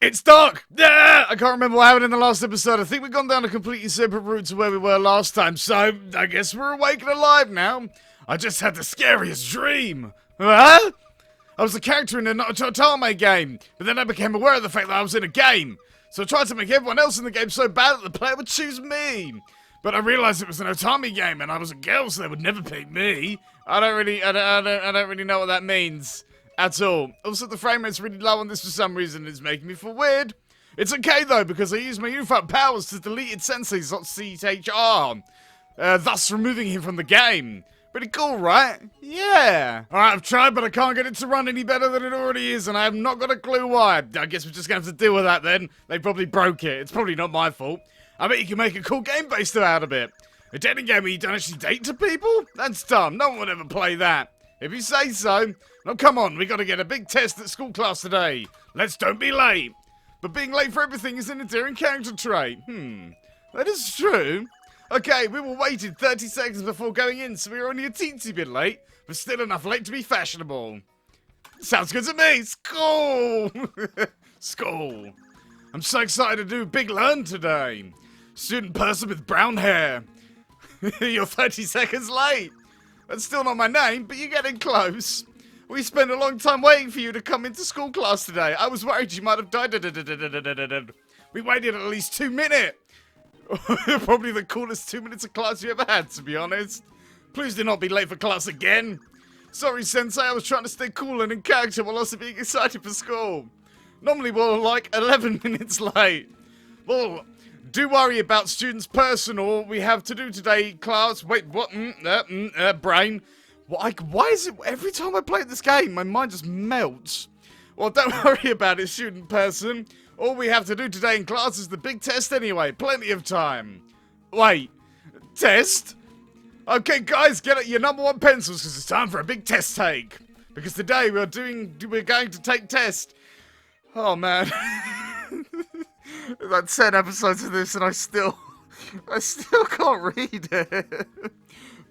It's dark! Yeah! I can't remember what happened in the last episode. I think we've gone down a completely separate route to where we were last time, so I guess we're awake and alive now. I just had the scariest dream. Huh? I was a character in a Otome game, but then I became aware of the fact that I was in a game. So I tried to make everyone else in the game so bad that the player would choose me. But I realized it was an Otome game and I was a girl, so they would never pick me. I don't really know what that means. At all. Also, the frame rate's really low on this for some reason. It's making me feel weird. It's okay though, because I used my unified powers to delete its sensei's .chr, thus removing him from the game. Pretty cool, right? Yeah. Alright, I've tried, but I can't get it to run any better than it already is, and I have not got a clue why. I guess we're just gonna have to deal with that then. They probably broke it. It's probably not my fault. I bet you can make a cool game based out of it. A dating game where you don't actually date to people? That's dumb. No one would ever play that. If you say so. Now come on, we gotta get a big test at school class today. Let's don't be late. But being late for everything is an endearing character trait. That is true. Okay, we were waited 30 seconds before going in, so we were only a teensy bit late, but still enough late to be fashionable. Sounds good to me. School! School. I'm so excited to do a big learn today. Student person with brown hair. You're 30 seconds late. That's still not my name, but you're getting close. We spent a long time waiting for you to come into school class today. I was worried you might have died. We waited at least 2 minutes. Probably the coolest 2 minutes of class you ever had, to be honest. Please do not be late for class again. Sorry, Sensei, I was trying to stay cool and in character while also being excited for school. Normally we're like 11 minutes late. Well, do worry about students' personal we have to do today, class. Wait, what? Brain. Why is it every time I play this game, my mind just melts? Well, don't worry about it, student person. All we have to do today in class is the big test anyway. Plenty of time. Wait, test? Okay, guys, get out your #1 pencils because it's time for a big test take. Because today we're going to take test. Oh man, like 10 episodes of this, and I still can't read it.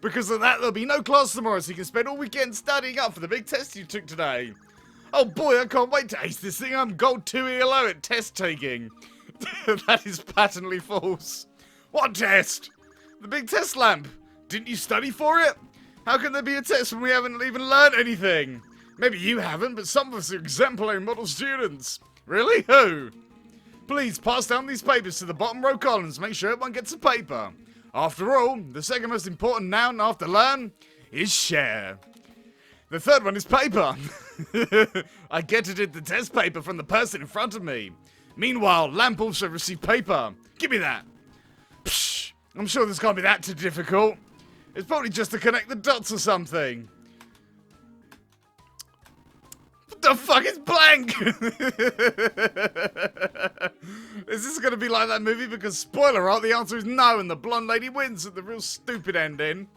Because of that, there'll be no class tomorrow, so you can spend all weekend studying up for the big test you took today. Oh boy, I can't wait to ace this thing. I'm gold 2 ELO at test taking. That is patently false. What test? The big test lamp. Didn't you study for it? How can there be a test when we haven't even learned anything? Maybe you haven't, but some of us are exemplary model students. Really? Who? Please pass down these papers to the bottom row columns. Make sure everyone gets a paper. After all, the second most important noun after learn is share. The third one is paper. I get it in the test paper from the person in front of me. Meanwhile, Lamp also received paper. Give me that. Psh, I'm sure this can't be that too difficult. It's probably just to connect the dots or something. What the fuck is blank? Is this gonna be like that movie? Because spoiler alert, the answer is no, and the blonde lady wins at the real stupid ending.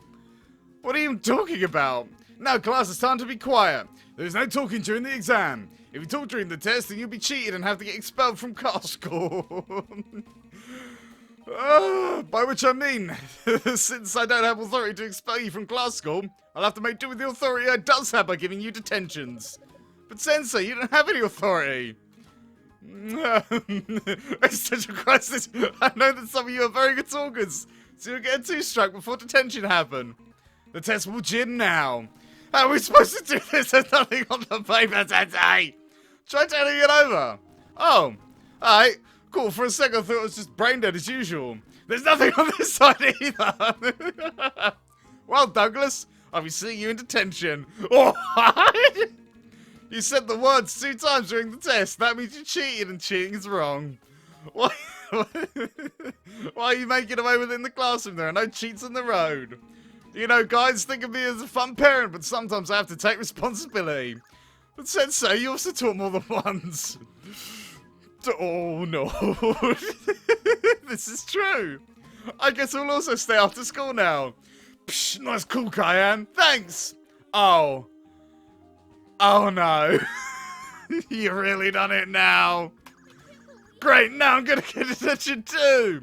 What are you talking about? Now, class, it's time to be quiet. There's no talking during the exam. If you talk during the test, then you'll be cheated and have to get expelled from car school. By which I mean, since I don't have authority to expel you from class school, I'll have to make do with the authority I does have by giving you detentions. But Sensei, you don't have any authority. Existential crisis. I know that some of you are very good talkers, so you'll get a 2-strike before detention happen. The test will begin now. How are we supposed to do this? There's nothing on the paper, Sensei. Try turning it over. Oh, alright. Cool, for a second I thought it was just brain dead as usual. There's nothing on this side either. Well, Douglas, I'll be seeing you in detention. What? You said the words 2 times during the test. That means you cheated, and cheating is wrong. Why are you making away with it in the classroom? There are no cheats on the road. You know, guys, think of me as a fun parent, but sometimes I have to take responsibility. But Sensei, you also taught more than once. Oh no. This is true. I guess we'll also stay after school now. Psh, nice cool, Cayenne. Thanks. Oh. Oh no. You really done it now. Great, now I'm gonna get attention too.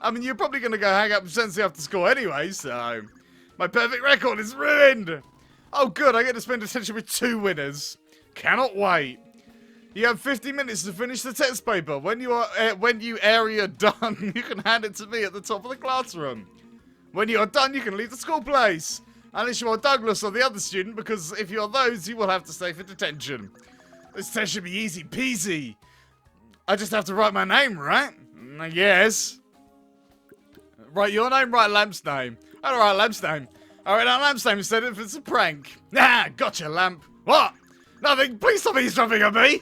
I mean, you're probably gonna go hang out with Sensei after school anyway, so my perfect record is ruined. Oh good, I get to spend attention with 2 winners. Cannot wait. You have 50 minutes to finish the test paper. When you area done, you can hand it to me at the top of the classroom. When you are done, you can leave the school place. Unless you are Douglas or the other student, because if you are those, you will have to stay for detention. This test should be easy peasy. I just have to write my name, right? I guess. Write your name, write Lamp's name. I don't write Lamp's name. I write down Lamp's name instead if it's a prank. Ah, gotcha, Lamp. What? Nothing. Please stop eavesdropping on me.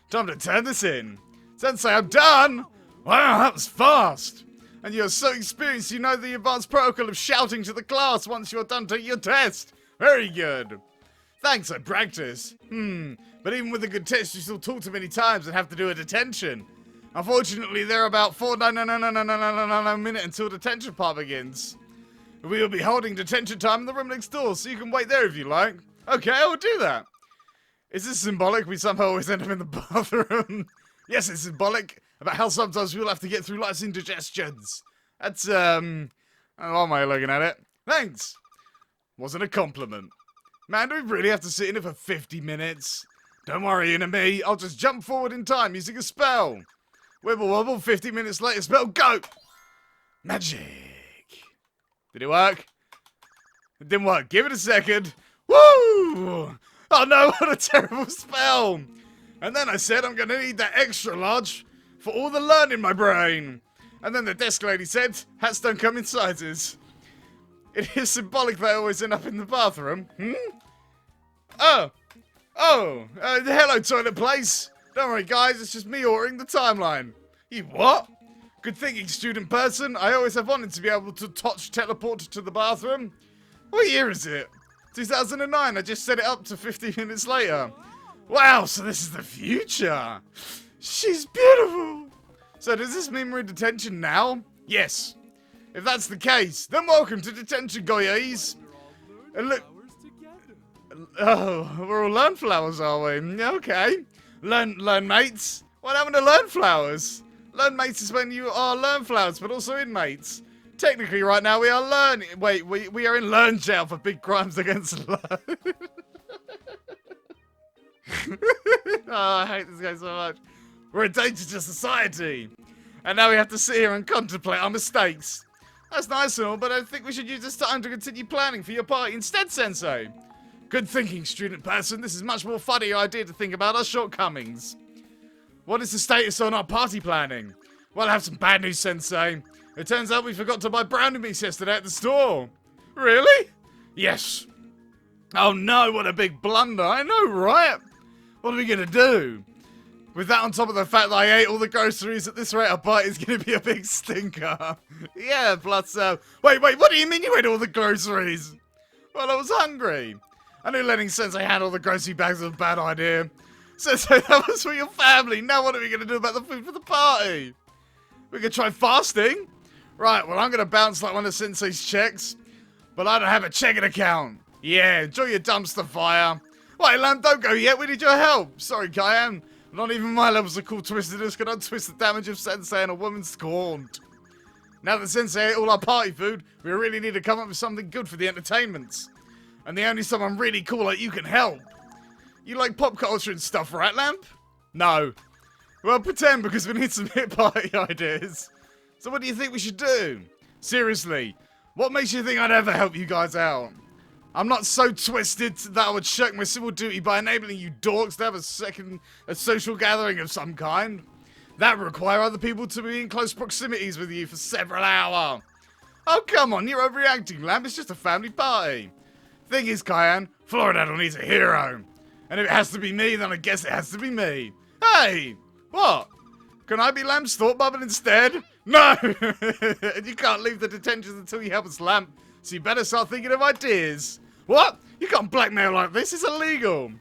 Time to turn this in. Sensei, I'm done. Wow, that was fast. And you're so experienced, you know the advanced protocol of shouting to the class once you're done taking your test. Very good. Thanks, I practice. But even with a good test, you still talk too many times and have to do a detention. Unfortunately, there are about 4 minutes until detention part begins. We will be holding detention time in the room next door, so you can wait there if you like. Okay, I will do that. Is this symbolic? We somehow always end up in the bathroom. Yes, it's symbolic about how sometimes we'll have to get through life's indigestions. That's, one way of looking at it. Thanks. Wasn't a compliment. Man, do we really have to sit in it for 50 minutes? Don't worry, me. I'll just jump forward in time using a spell. Wibble wobble, 50 minutes later, spell, go! Magic. Did it work? It didn't work. Give it a second. Woo! Oh no, what a terrible spell! And then I said I'm gonna need that extra large for all the learning in my brain. And then the desk lady said, hats don't come in sizes. It is symbolic that I always end up in the bathroom. Hello, toilet place. Don't worry, guys, it's just me ordering the timeline. You what? Good thinking, student person. I always have wanted to be able to touch teleport to the bathroom. What year is it? 2009. I just set it up to 50 minutes later. Wow, so this is the future. She's beautiful. So does this mean we're in detention now? Yes. If that's the case, then welcome to detention, guys. And look. Oh, we're all learn flowers, are we? Okay. Learn mates. What happened to learn flowers? Learn mates is when you are learn flowers, but also inmates. Technically, right now we are learn. Wait, we are in learn jail for big crimes against learn. Oh, I hate this guy so much. We're a danger to society, and now we have to sit here and contemplate our mistakes. That's nice and all, but I think we should use this time to continue planning for your party instead, Sensei. Good thinking, student person. This is much more funny idea to think about our shortcomings. What is the status on our party planning? Well, I have some bad news, Sensei. It turns out we forgot to buy brownie mix yesterday at the store. Really? Yes. Oh no, what a big blunder. I know, right? What are we gonna do? With that on top of the fact that I ate all the groceries at this rate, our party's gonna be a big stinker. Yeah, plus, wait, what do you mean you ate all the groceries? Well, I was hungry. I knew letting Sensei handle the grocery bags was a bad idea. Sensei, that was for your family. Now what are we gonna do about the food for the party? We could try fasting. Right, well, I'm gonna bounce like one of Sensei's checks. But I don't have a checking account. Yeah, enjoy your dumpster fire. Wait, Lamb, don't go yet. We need your help. Sorry, Cayenne. Not even my levels of cool twistedness can untwist the damage of Sensei and a woman scorned. Now that Sensei ate all our party food, we really need to come up with something good for the entertainments. And the only someone really cool like you can help. You like pop culture and stuff, right, Lamp? No. Well, pretend, because we need some hit party ideas. So what do you think we should do? Seriously, what makes you think I'd ever help you guys out? I'm not so twisted that I would shirk my civil duty by enabling you dorks to have a social gathering of some kind. That would require other people to be in close proximities with you for several hours. Oh, come on, you're overreacting, Lamp. It's just a family party. Thing is, Cayenne, Floridadle needs a hero. And if it has to be me, then I guess it has to be me. Hey! What? Can I be Lamp's thought bubble instead? No! And you can't leave the detention until you help us, Lamp. So you better start thinking of ideas. What? You can't blackmail like this. It's illegal.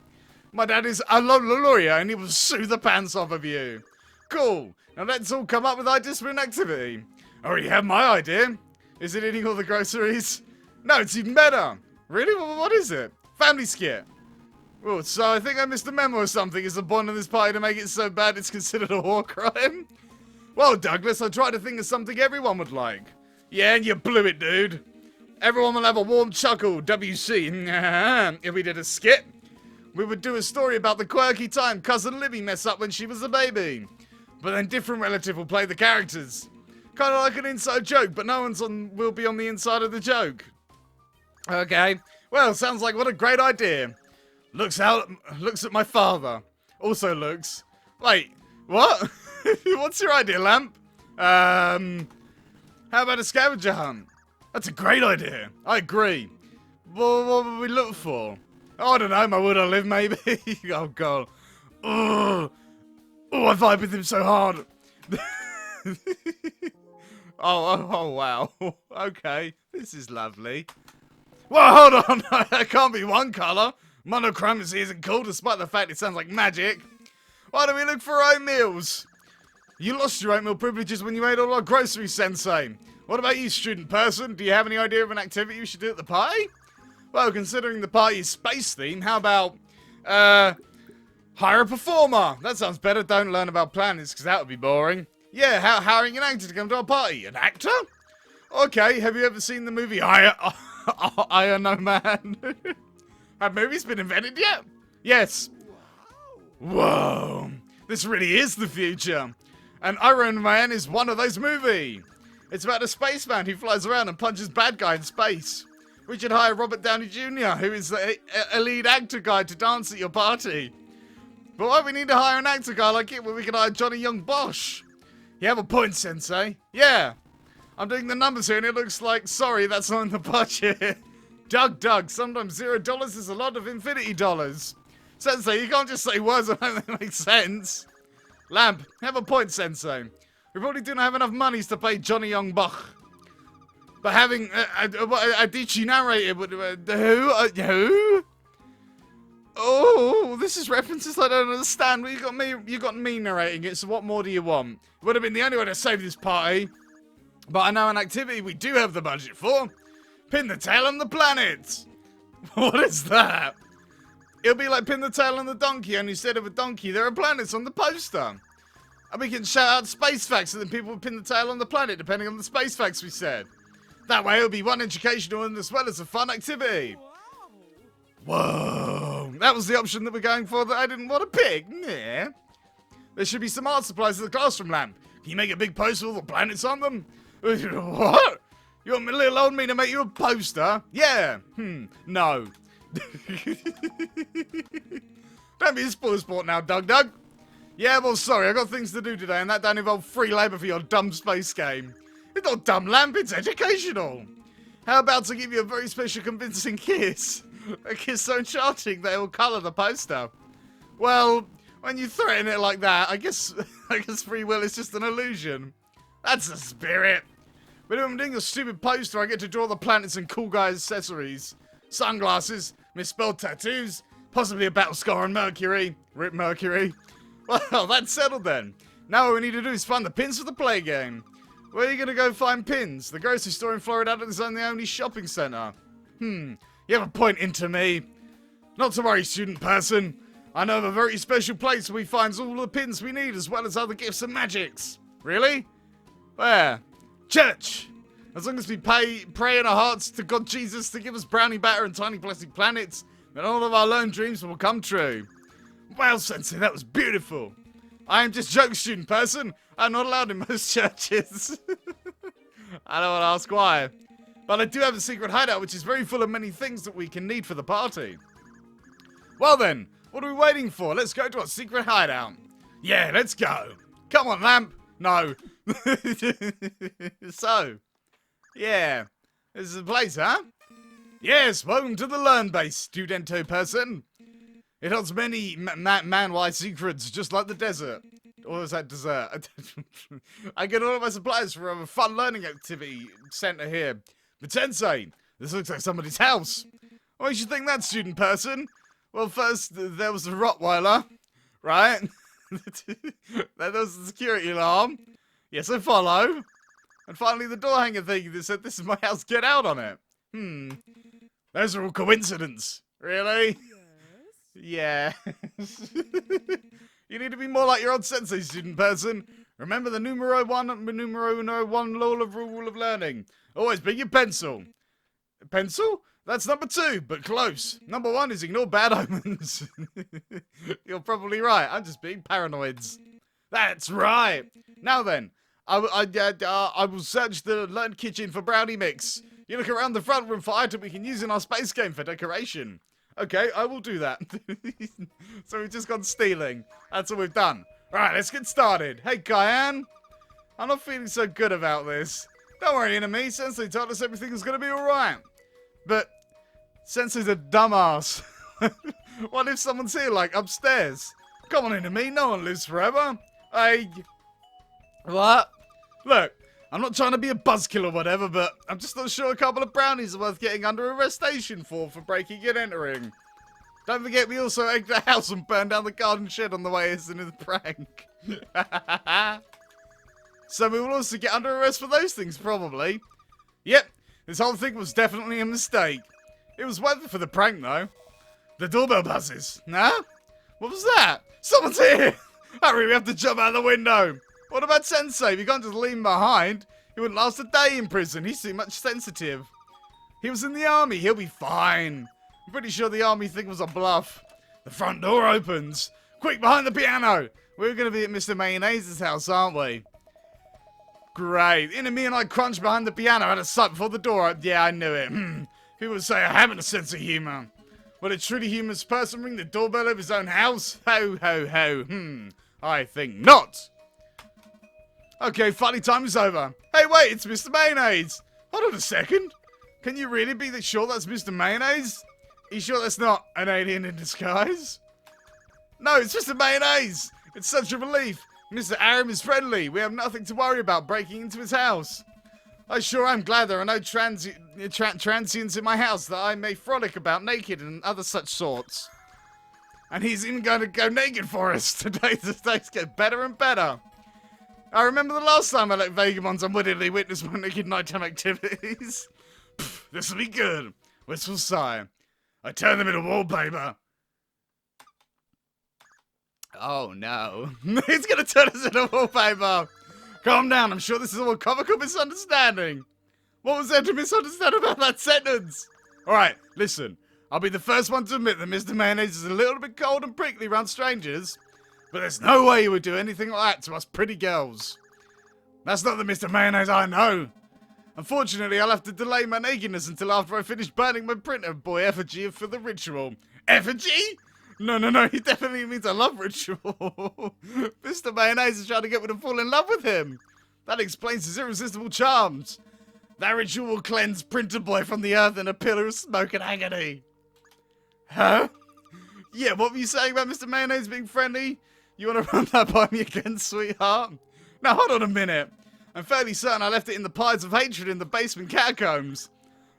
My dad is a lawyer and he will sue the pants off of you. Cool. Now let's all come up with ideas for an activity. I already have my idea. Is it eating all the groceries? No, it's even better. Really? What is it? Family skit. Oh, so I think I missed a memo or something. Is the point of this party to make it so bad it's considered a war crime? Well, Douglas, I tried to think of something everyone would like. Yeah, and you blew it, dude. Everyone will have a warm chuckle, WC, if we did a skit. we would do a story about the quirky time Cousin Libby messed up when she was a baby. But then different relative will play the characters. Kind of like an inside joke, but no one's will be on the inside of the joke. Okay, well, sounds like what a great idea. Looks at my father. Also looks. Wait, what? What's your idea, Lamp? How about a scavenger hunt? That's a great idea. I agree. Well, what would we look for? Oh, I don't know, my would I live, maybe? Oh, God. Oh, I vibe with him so hard. oh, wow. Okay, this is lovely. Well, hold on. That can't be one colour. Monochromacy isn't cool, despite the fact it sounds like magic. Why don't we look for oatmeals? You lost your oatmeal privileges when you ate all our groceries, Sensei. What about you, student person? Do you have any idea of an activity we should do at the party? Well, considering the party's space theme, how about, hire a performer? That sounds better. Don't learn about planets, because that would be boring. Yeah, hiring an actor to come to our party. An actor? Okay, have you ever seen the movie Iron Man? Have movies been invented yet? Yes. Whoa. This really is the future. And Iron Man is one of those movies. It's about a spaceman who flies around and punches bad guy in space. We should hire Robert Downey Jr., who is a lead actor guy, to dance at your party. But why we need to hire an actor guy like it when we can hire Johnny Young Bosch? You have a point, Sensei. Yeah. I'm doing the numbers here and it looks like, sorry, that's not in the budget. Doug, sometimes $0 is a lot of infinity dollars. Sensei, you can't just say words that don't make sense. Lamp, have a point, Sensei. We probably don't have enough monies to pay Johnny Young Bach. But having Adichie narrated would... who? Oh, this is references I don't understand. Well, you got me narrating it, so what more do you want? It would have been the only way to save this party. But I know an activity we do have the budget for. Pin the tail on the planet. What is that? It'll be like pin the tail on the donkey, only instead of a donkey, there are planets on the poster. And we can shout out space facts and then people will pin the tail on the planet, depending on the space facts we said. That way it'll be one educational and as well as a fun activity. Whoa. That was the option that we're going for that I didn't want to pick. Yeah. There should be some art supplies in the classroom, Lamp. Can you make a big poster with all the planets on them? What? You want little old me to make you a poster? Yeah. No. Don't be a spoil sport now, Doug. Yeah, well, sorry, I got things to do today, and that don't involve free labour for your dumb space game. It's not dumb, Lamp, it's educational. How about to give you a very special convincing kiss? A kiss so enchanting that it will colour the poster. Well, when you threaten it like that, I guess free will is just an illusion. That's the spirit. But if I'm doing a stupid poster, I get to draw the planets and cool guy accessories. Sunglasses, misspelled tattoos, possibly a battle scar on Mercury. Rip Mercury. Well, that's settled then. Now what we need to do is find the pins for the play game. Where are you going to go find pins? The grocery store in Florida is only the only shopping centre. You have a point, into me. Not to worry, student person. I know of a very special place where we find all the pins we need as well as other gifts and magics. Really? Where? Church! As long as we pray in our hearts to God Jesus to give us brownie batter and tiny plastic planets, then all of our lone dreams will come true. Wow, Sensei, that was beautiful. I am just joking, student person. I'm not allowed in most churches. I don't want to ask why. But I do have a secret hideout which is very full of many things that we can need for the party. Well then, what are we waiting for? Let's go to our secret hideout. Yeah, let's go. Come on, Lamp. No. So, yeah. This is the place, huh? Yes, welcome to the Learn Base, studento person. It holds many man-wide secrets, just like the desert. Or is that dessert? I get all of my supplies from a fun learning activity center here. But Sensei, this looks like somebody's house. What do you think that, student person? Well, first, there was a Rottweiler, right? Then there was the security alarm. Yes, I follow. And finally, the door hanger thing that said, "This is my house, get out" on it. Those are all coincidence. Really? Yes. Yeah. You need to be more like your old sensei, student person. Remember the numero one rule of learning. Always bring your pencil. Pencil? That's number 2, but close. Number 1 is ignore bad omens. You're probably right. I'm just being paranoid. That's right. Now then, I will search the learned kitchen for brownie mix. You look around the front room for items we can use in our space game for decoration. Okay, I will do that. So we've just gone stealing. That's all we've done. Right, let's get started. Hey, Cayenne. I'm not feeling so good about this. Don't worry, enemy. Sensei told us everything was going to be alright. But Sensei's a dumbass. What if someone's here, like, upstairs? Come on, enemy. No one lives forever. What? Look, I'm not trying to be a buzzkill or whatever, but I'm just not sure a couple of brownies are worth getting under arrestation for breaking and entering. Don't forget, we also egged the house and burned down the garden shed on the way as in the prank. So we will also get under arrest for those things, probably. Yep, this whole thing was definitely a mistake. It was worth it for the prank, though. The doorbell buzzes. Huh? What was that? Someone's here! Hurry, we have to jump out the window. What about Sensei? We can't just leave him behind. He wouldn't last a day in prison. He's too much sensitive. He was in the army. He'll be fine. I'm pretty sure the army thing was a bluff. The front door opens. Quick, behind the piano. We're going to be at Mr. Mayonnaise's house, aren't we? Great. Enemy and I crunched behind the piano out of sight before the door. Yeah, I knew it. People would say I haven't a sense of humor. Would a truly humorous person ring the doorbell of his own house? Ho, ho, ho. I think not. Okay, funny time is over. Hey, wait, it's Mr. Mayonnaise. Hold on a second. Can you really be sure that's Mr. Mayonnaise? Are you sure that's not an alien in disguise? No, it's Mr. Mayonnaise. It's such a relief. Mr. Aram is friendly. We have nothing to worry about breaking into his house. I sure am glad there are no transients in my house that I may frolic about naked and other such sorts. And he's even going to go naked for us. Today's days get better and better. I remember the last time I let vagabonds unwittingly witness my naked nighttime activities. This will be good. Wistful sigh. I turn them into wallpaper. Oh no. He's gonna turn us into wallpaper. Calm down, I'm sure this is all a comical misunderstanding. What was there to misunderstand about that sentence? Alright, listen. I'll be the first one to admit that Mr. Mayonnaise is a little bit cold and prickly around strangers. But there's no way he would do anything like that to us pretty girls. That's not the Mr. Mayonnaise I know. Unfortunately, I'll have to delay my nakedness until after I finish burning my printer boy effigy for the ritual. Effigy? No, he definitely means a love ritual. Mr. Mayonnaise is trying to get me to fall in love with him. That explains his irresistible charms. That ritual will cleanse Printer Boy from the earth in a pillar of smoke and agony. Huh? Yeah, what were you saying about Mr. Mayonnaise being friendly? You want to run that by me again, sweetheart? Now, hold on a minute. I'm fairly certain I left it in the piles of hatred in the basement catacombs.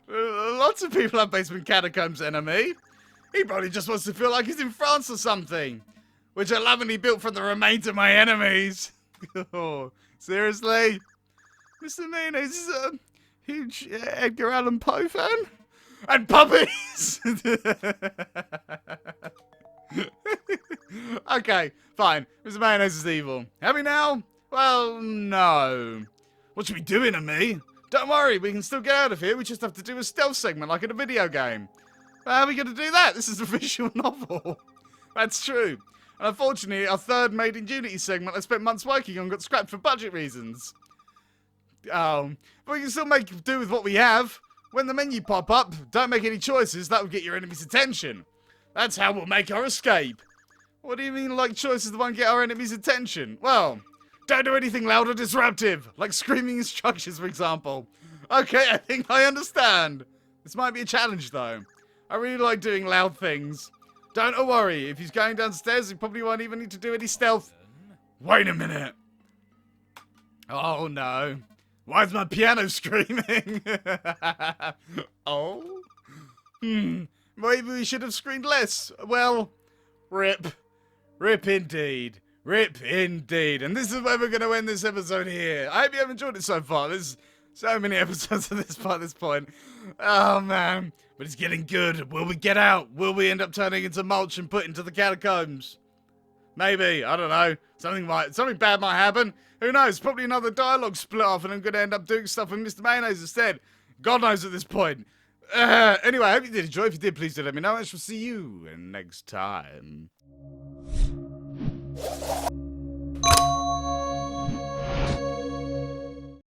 Lots of people have basement catacombs, enemy. He probably just wants to feel like he's in France or something. Which I lovingly built from the remains of my enemies. Oh, seriously? Mr. Mayonnaise is a huge Edgar Allan Poe fan? And puppies! Okay, fine. Mr. Mayonnaise is evil. Happy now? Well, no. What should we do, enemy? Don't worry, we can still get out of here. We just have to do a stealth segment like in a video game. How are we going to do that? This is a visual novel. That's true. And unfortunately, our third Made in Unity segment I spent months working on got scrapped for budget reasons. But we can still make do with what we have. When the menu pop up, don't make any choices. That will get your enemy's attention. That's how we'll make our escape. What do you mean, like choices that won't get our enemy's attention? Well, don't do anything loud or disruptive, like screaming instructions, for example. Okay, I think I understand. This might be a challenge, though. I really like doing loud things. Don't worry, if he's going downstairs, he probably won't even need to do any stealth. Wait a minute. Oh, no. Why is my piano screaming? Oh? Maybe we should have screamed less. Well, rip. Rip indeed. Rip indeed. And this is where we're going to end this episode here. I hope you have enjoyed it so far. There's so many episodes at this point. Oh, man. But it's getting good. Will we get out? Will we end up turning into mulch and put into the catacombs? Maybe. I don't know. Something bad might happen. Who knows? Probably another dialogue split off and I'm going to end up doing stuff with Mr. Mayonnaise instead. God knows at this point. Anyway, I hope you did enjoy. If you did, please do let me know. I shall see you next time.